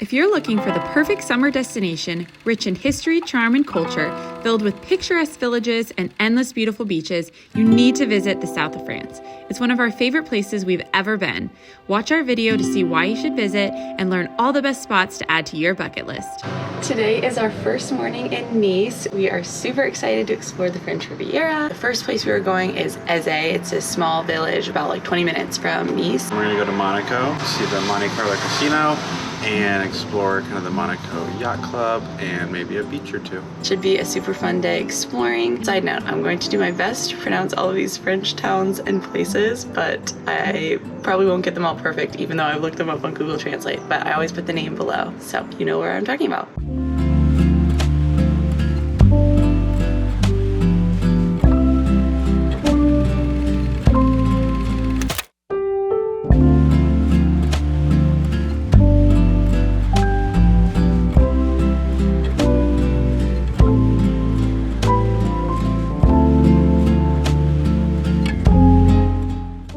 If you're looking for the perfect summer destination, rich in history, charm, and culture, filled with picturesque villages and endless beautiful beaches, you need to visit the South of France. It's one of our favorite places we've ever been. Watch our video to see why you should visit and learn all the best spots to add to your bucket list. Today is our first morning in Nice. We are super excited to explore the French Riviera. The first place we are going is Eze. It's a small village about 20 minutes from Nice. We're gonna go to Monaco to see the Monte Carlo casino and explore kind of the Monaco Yacht Club and maybe a beach or two. Should be a super fun day exploring. Side note, I'm going to do my best to pronounce all of these French towns and places, but I probably won't get them all perfect even though I've looked them up on Google Translate, but I always put the name below, so you know where I'm talking about.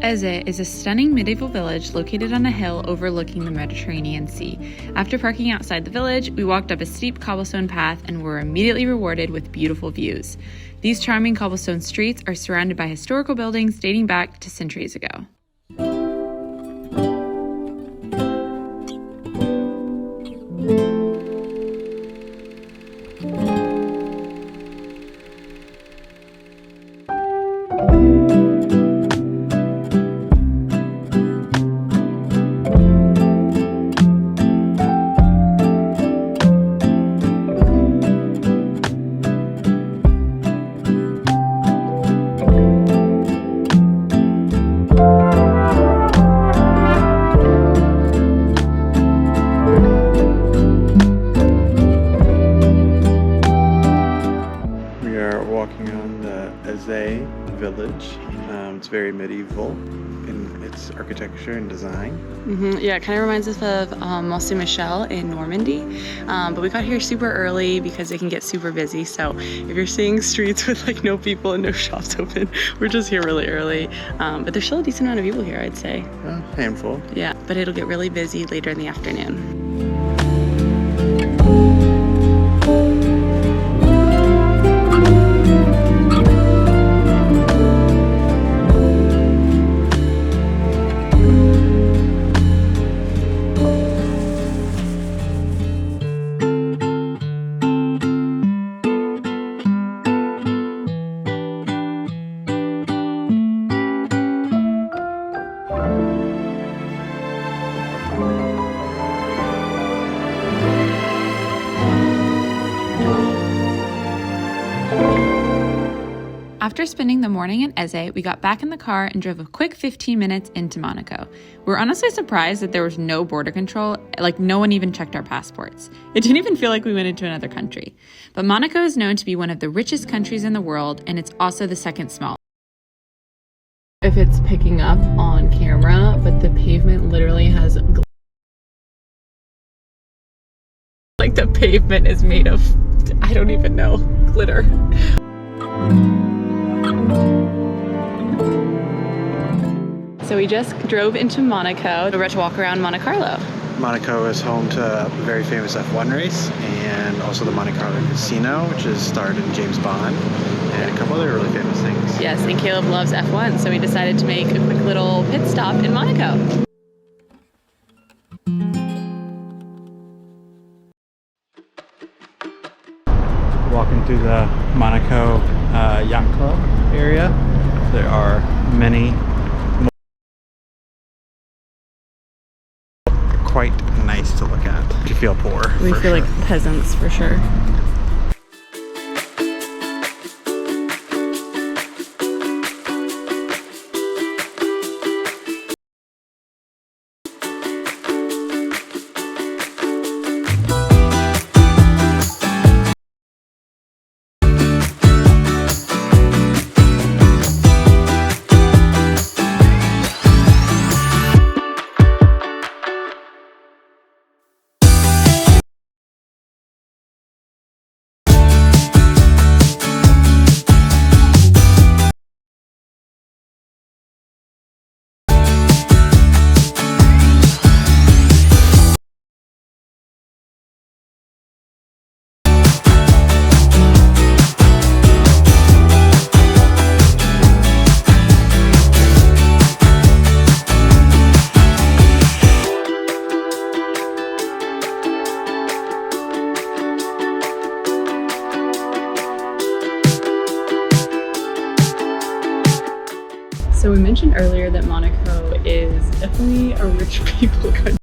Eze is a stunning medieval village located on a hill overlooking the Mediterranean Sea. After parking outside the village, we walked up a steep cobblestone path and were immediately rewarded with beautiful views. These charming cobblestone streets are surrounded by historical buildings dating back to centuries ago. Village. It's very medieval in its architecture and design. Yeah, it kind of reminds us of Mont Saint-Michel in Normandy, but we got here super early because it can get super busy. So if you're seeing streets with no people and no shops open, we're just here really early. But there's still a decent amount of people here, I'd say. A handful. Yeah, but it'll get really busy later in the afternoon. After spending the morning in Eze, we got back in the car and drove a quick 15 minutes into Monaco. We were honestly surprised that there was no border control, no one even checked our passports. It didn't even feel like we went into another country. But Monaco is known to be one of the richest countries in the world, and it's also the second smallest. If it's picking up on camera, but the pavement literally has the pavement is made of, I don't even know, glitter. So we just drove into Monaco. We're about to walk around Monte Carlo. Monaco is home to a very famous F1 race and also the Monte Carlo casino, which is starred in James Bond, and a couple other really famous things. Yes, and Caleb loves F1, so we decided to make a quick little pit stop in Monaco. Walking through the Monaco Yacht Club area, there are many quite nice to look at. You feel poor. We feel like peasants for sure. So we mentioned earlier that Monaco is definitely a rich people country.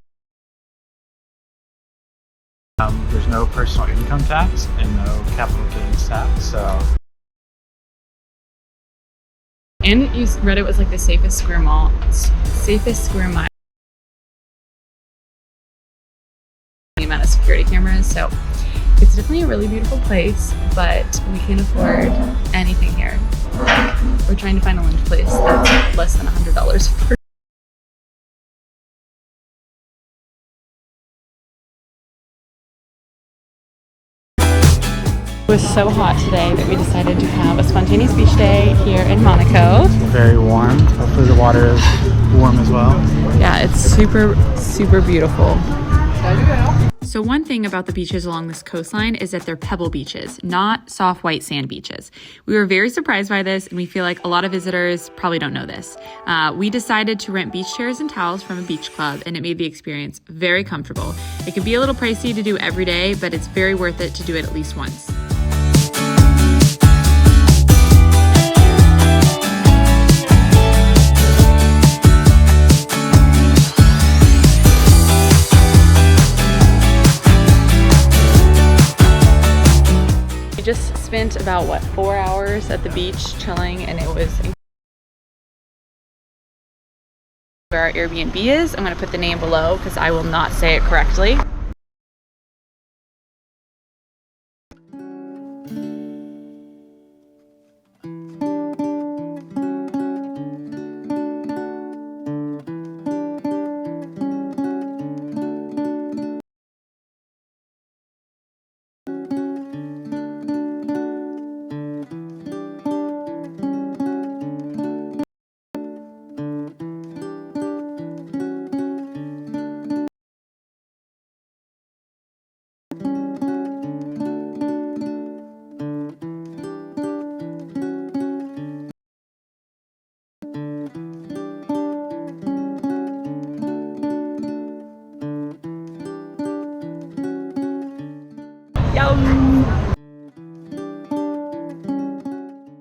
There's no personal income tax and no capital gains tax, so. And you read it was like the safest square mile. The amount of security cameras, so it's definitely a really beautiful place, but we can't afford anything here. We're trying to find a lunch place that's less than $100 per. It was so hot today that we decided to have a spontaneous beach day here in Monaco. Very warm. Hopefully the water is warm as well. Yeah, it's super, super beautiful. So one thing about the beaches along this coastline is that they're pebble beaches, not soft white sand beaches. We were very surprised by this, and we feel like a lot of visitors probably don't know this. We decided to rent beach chairs and towels from a beach club, and it made the experience very comfortable. It can be a little pricey to do every day, but it's very worth it to do it at least once. We just spent about 4 hours at the beach chilling, and it was where our Airbnb is. I'm going to put the name below because I will not say it correctly.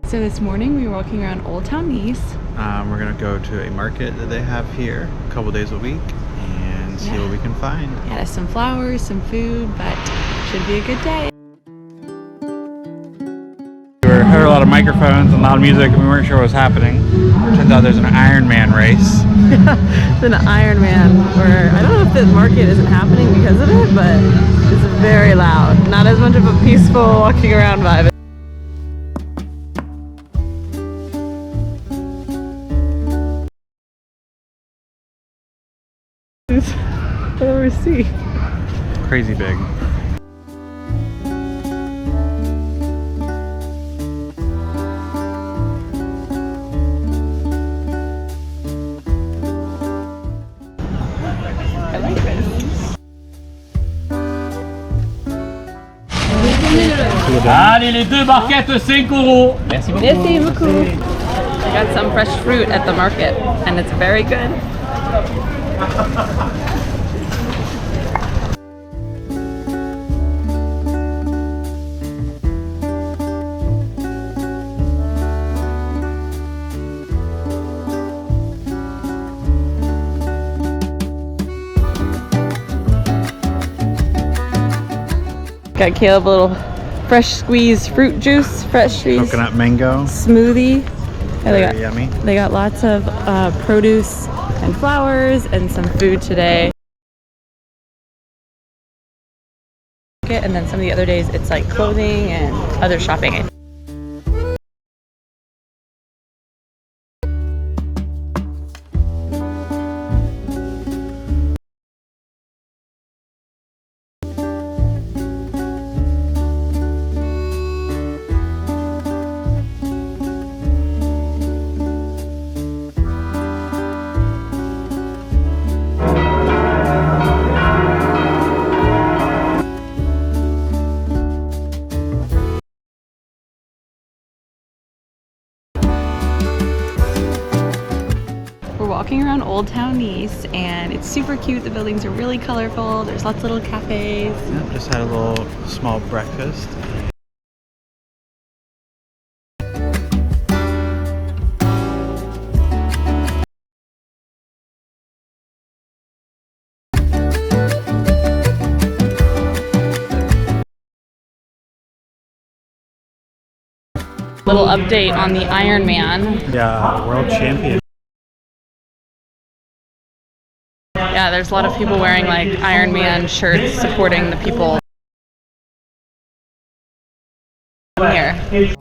So this morning we were walking around Old Town Nice. We're gonna go to a market that they have here a couple days a week and see what we can find. Yeah, there's some flowers, some food, but should be a good day. We heard a lot of microphones and loud music and we weren't sure what was happening. Turns out there's an Ironman race. It's an Ironman where I don't know if the market isn't happening because of it, but it's very loud. Not as much of a peaceful walking around vibe. Crazy big. I like this. Allez, les deux barquettes, 5 €. Merci beaucoup. Merci beaucoup. I got some fresh fruit at the market, and it's very good. Got Caleb a little fresh squeezed fruit juice, fresh squeezed Coconut mango. smoothie. Very yummy. They got lots of produce and flowers and some food today. And then some of the other days it's like clothing and other shopping. Walking around Old Town Nice, and it's super cute. The buildings are really colorful. There's lots of little cafes. Yep, just had a little small breakfast. Little update on the Ironman. Yeah, world champion. Yeah, there's a lot of people wearing like Ironman shirts supporting the people here.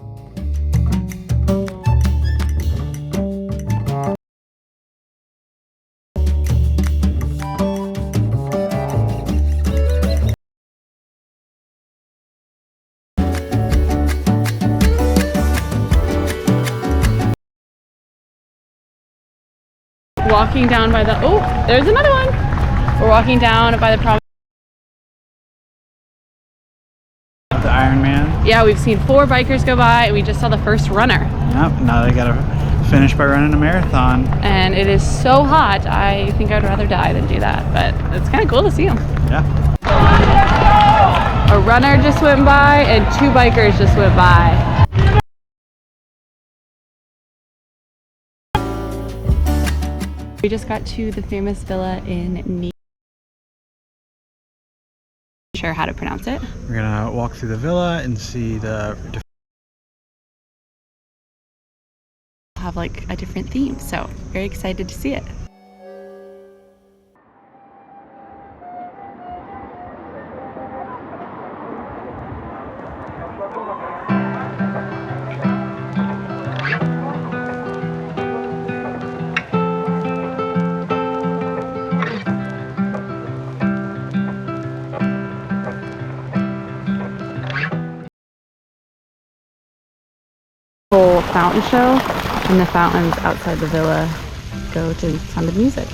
Walking down by the, oh, there's another one. We're walking down by the Promenade. The Ironman. Yeah, we've seen 4 bikers go by, and we just saw the first runner. Yep, now they gotta finish by running a marathon. And it is so hot, I think I'd rather die than do that, but it's kind of cool to see them. Yeah. A runner just went by, and 2 bikers just went by. We just got to the famous villa in Nice. Not sure how to pronounce it. We're gonna walk through the villa and see the Have like a different theme, so very excited to see it. Whole fountain show, and the fountains outside the villa go to sound of music.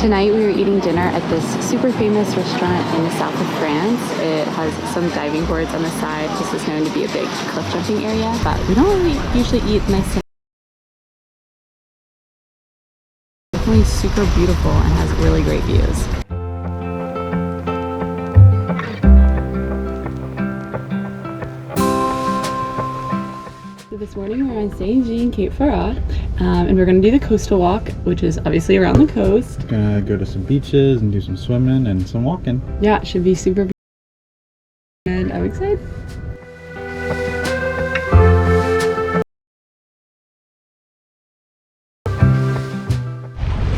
Tonight we were eating dinner at this super famous restaurant in the south of France. It has some diving boards on the side. This is known to be a big cliff jumping area, but we don't really usually eat nice. Definitely super beautiful and has really great views. So this morning we're on Saint-Jean-Cap-Ferrat, and we're going to do the coastal walk, which is obviously around the coast. Gonna go to some beaches and do some swimming and some walking. Yeah, it should be super beautiful, and I'm excited.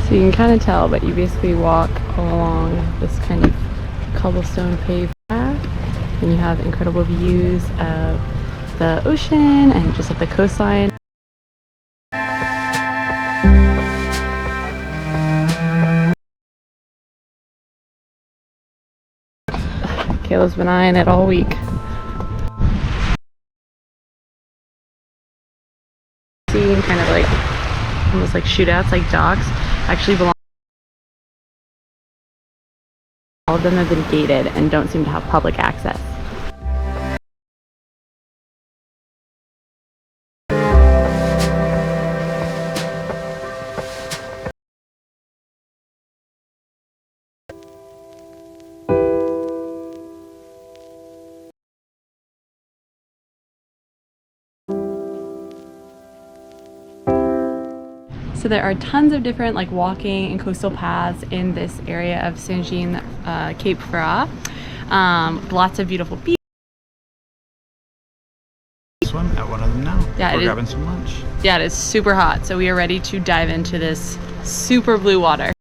So you can kind of tell, but you basically walk along this kind of cobblestone paved path, and you have incredible views of the ocean and just at the coastline. Kayla's been eyeing it all week. Seeing kind of like almost like shootouts, like docks, actually belong. All of them have been gated and don't seem to have public access. So there are tons of different like walking and coastal paths in this area of Saint-Jean-Cap-Ferrat. Lots of beautiful beaches. Swim at one of them now. Yeah, we're grabbing some lunch. Yeah, it is super hot, so we are ready to dive into this super blue water.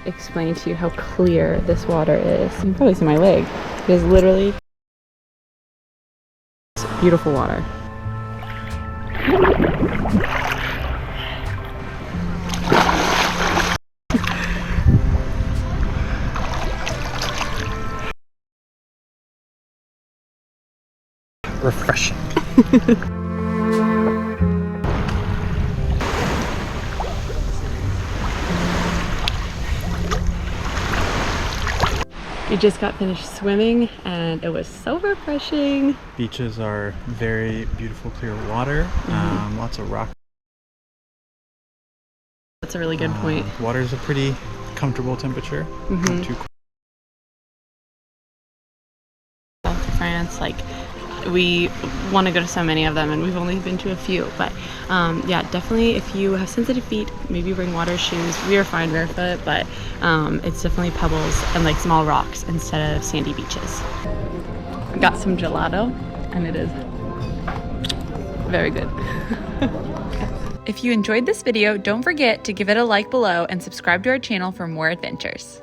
Explain to you how clear this water is. You can probably see my leg. It is literally beautiful water. refreshing. We just got finished swimming and it was so refreshing. Beaches are very beautiful, clear water, lots of rock. That's a really good point. Water is a pretty comfortable temperature. Not too cold. South of France, like we want to go to so many of them and we've only been to a few, but yeah, definitely if you have sensitive feet, maybe bring water shoes. We are fine barefoot, but it's definitely pebbles and like small rocks instead of sandy beaches. I got some gelato and it is very good. If you enjoyed this video, don't forget to give it a like below and subscribe to our channel for more adventures.